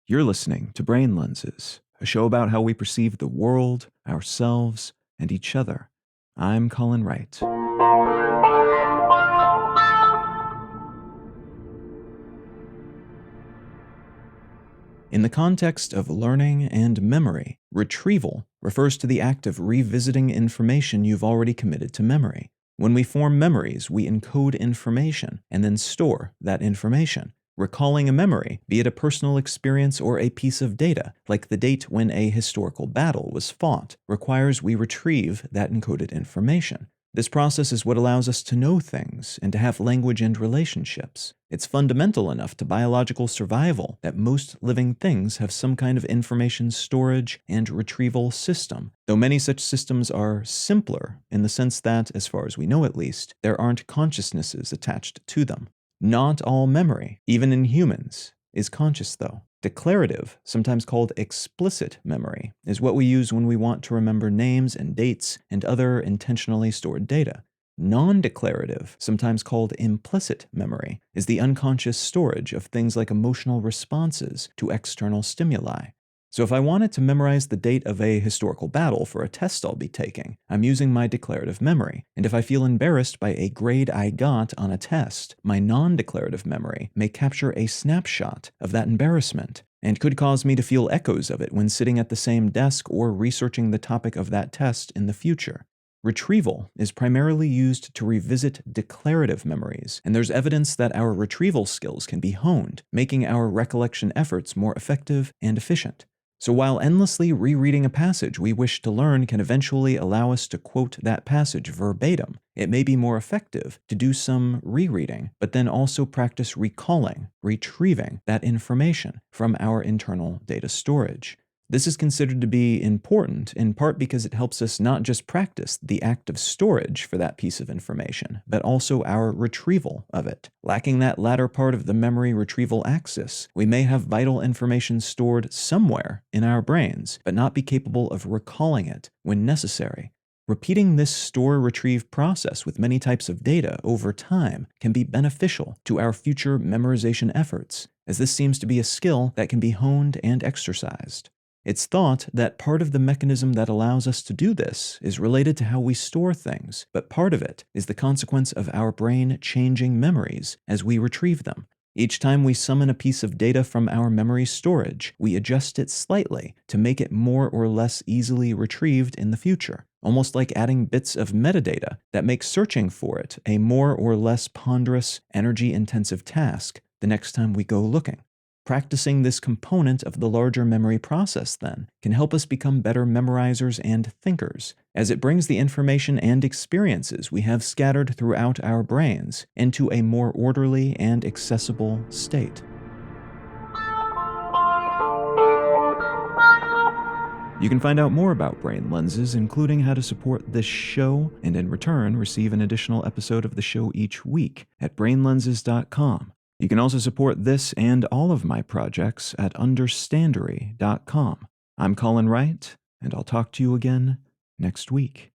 You're listening to Brain Lenses, a show about how we perceive the world, ourselves, and each other. I'm Colin Wright. In the context of learning and memory, retrieval refers to the act of revisiting information you've already committed to memory. When we form memories, we encode information and then store that information. Recalling a memory, be it a personal experience or a piece of data, like the date when a historical battle was fought, requires we retrieve that encoded information. This process is what allows us to know things and to have language and relationships. It's fundamental enough to biological survival that most living things have some kind of information storage and retrieval system, though many such systems are simpler in the sense that, as far as we know at least, there aren't consciousnesses attached to them. Not all memory, even in humans, is conscious though. Declarative, sometimes called explicit memory, is what we use when we want to remember names and dates and other intentionally stored data. Non-declarative, sometimes called implicit memory, is the unconscious storage of things like emotional responses to external stimuli. So if I wanted to memorize the date of a historical battle for a test I'll be taking, I'm using my declarative memory. And if I feel embarrassed by a grade I got on a test, my non-declarative memory may capture a snapshot of that embarrassment and could cause me to feel echoes of it when sitting at the same desk or researching the topic of that test in the future. Retrieval is primarily used to revisit declarative memories, and there's evidence that our retrieval skills can be honed, making our recollection efforts more effective and efficient. So while endlessly rereading a passage we wish to learn can eventually allow us to quote that passage verbatim, it may be more effective to do some rereading, but then also practice recalling, retrieving that information from our internal data storage. This is considered to be important in part because it helps us not just practice the act of storage for that piece of information, but also our retrieval of it. Lacking that latter part of the memory retrieval axis, we may have vital information stored somewhere in our brains, but not be capable of recalling it when necessary. Repeating this store-retrieve process with many types of data over time can be beneficial to our future memorization efforts, as this seems to be a skill that can be honed and exercised. It's thought that part of the mechanism that allows us to do this is related to how we store things, but part of it is the consequence of our brain changing memories as we retrieve them. Each time we summon a piece of data from our memory storage, we adjust it slightly to make it more or less easily retrieved in the future, almost like adding bits of metadata that make searching for it a more or less ponderous, energy-intensive task the next time we go looking. Practicing this component of the larger memory process, then, can help us become better memorizers and thinkers, as it brings the information and experiences we have scattered throughout our brains into a more orderly and accessible state. You can find out more about Brain Lenses, including how to support this show, and in return receive an additional episode of the show each week at brainlenses.com. You can also support this and all of my projects at understandery.com. I'm Colin Wright, and I'll talk to you again next week.